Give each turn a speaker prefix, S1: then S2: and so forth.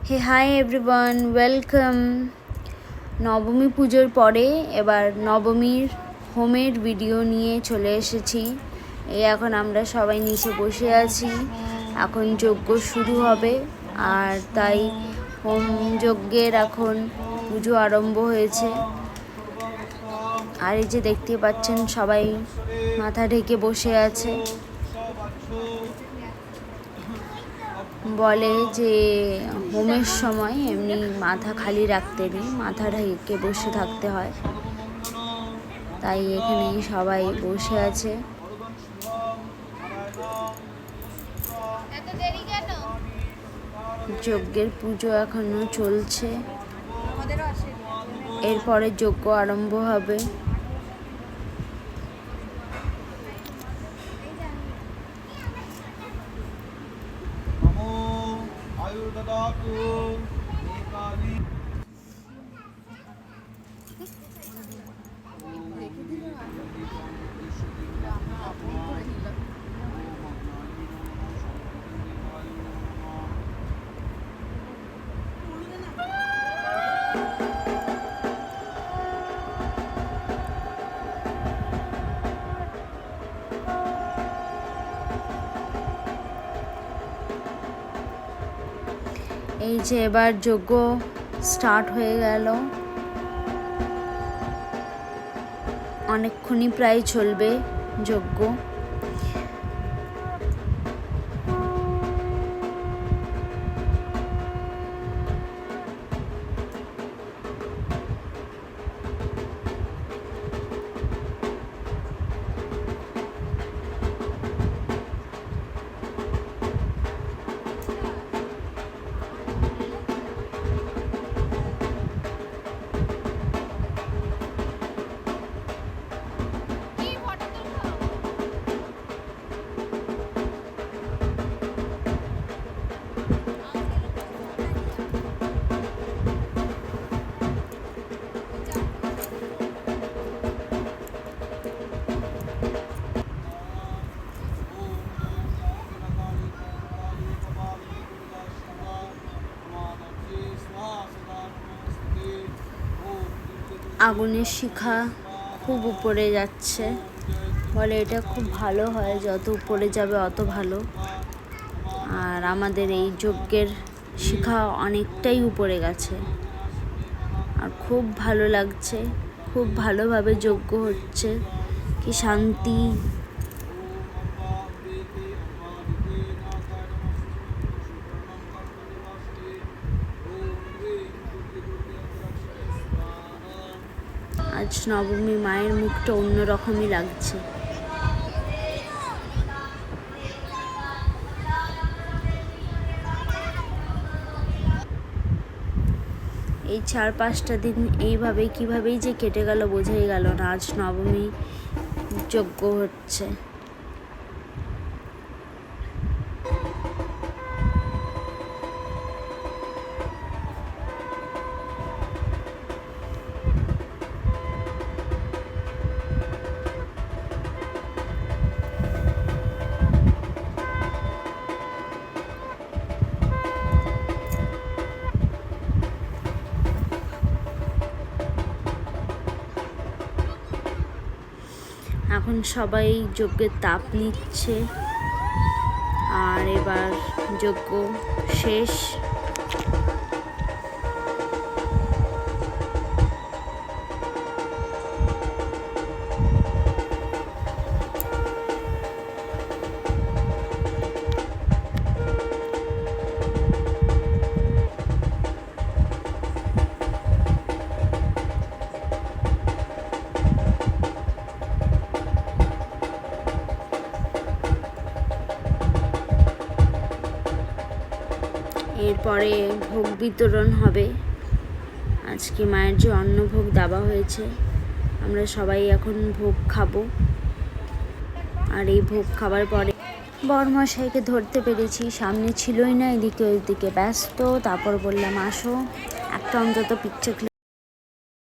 S1: হে hi everyone, welcome. নবমী পুজোর পরে এবার নবমীর হোমের ভিডিও নিয়ে চলে এসেছি। এখন আমরা সবাই নিচে বসে আছি, এখন যজ্ঞ শুরু হবে। আর তাই হোম যজ্ঞের এখন পুজো আরম্ভ হয়েছে। আর এই যে দেখতে পাচ্ছেন সবাই মাথা ঢেকে বসে আছে। বলে যে হোমের সময় এমনি মাথা খালি রাখতে নেই, মাথা ঢেকে বসে থাকতে হয়। তাই এখানে সবাই বসে আছে। যজ্ঞের পুজো এখনো চলছে, এরপরে যজ্ঞ আরম্ভ হবে। এই যে এবার যজ্ঞ স্টার্ট হয়ে গেল, অনেকক্ষণই প্রায় চলবে যজ্ঞ। আগুনের শিখা খুব উপরে যাচ্ছে, বলে এটা খুব ভালো হয়, যত উপরে যাবে অত ভালো। আর আমাদের এই যজ্ঞের শিখা অনেকটাই উপরে গেছে, আর খুব ভালো লাগছে, খুব ভালোভাবে যজ্ঞ হচ্ছে, কি শান্তি। আজ নবমী, মায়ের মুখটা অন্যরকমই লাগছে। এই 4-5টা দিন এইভাবেই কিভাবেই যে কেটে গেল বোঝাই গেল না। আজ নবমী যজ্ঞ হচ্ছে। এখন সবাই যজ্ঞের তাপ নিচ্ছে, আর এবার যজ্ঞ শেষ। এরপরে ভোগ বিতরণ হবে। আজকে মায়ের যে অন্নভোগ দেওয়া হয়েছে, আমরা সবাই এখন ভোগ খাবো। আর এই ভোগ খাবার পরে বরমশাইকে ধরতে পেরেছি, সামনে ছিলই না, এদিকে ওইদিকে ব্যস্ত। তারপর বললাম আসো একটা অন্তত পিকচার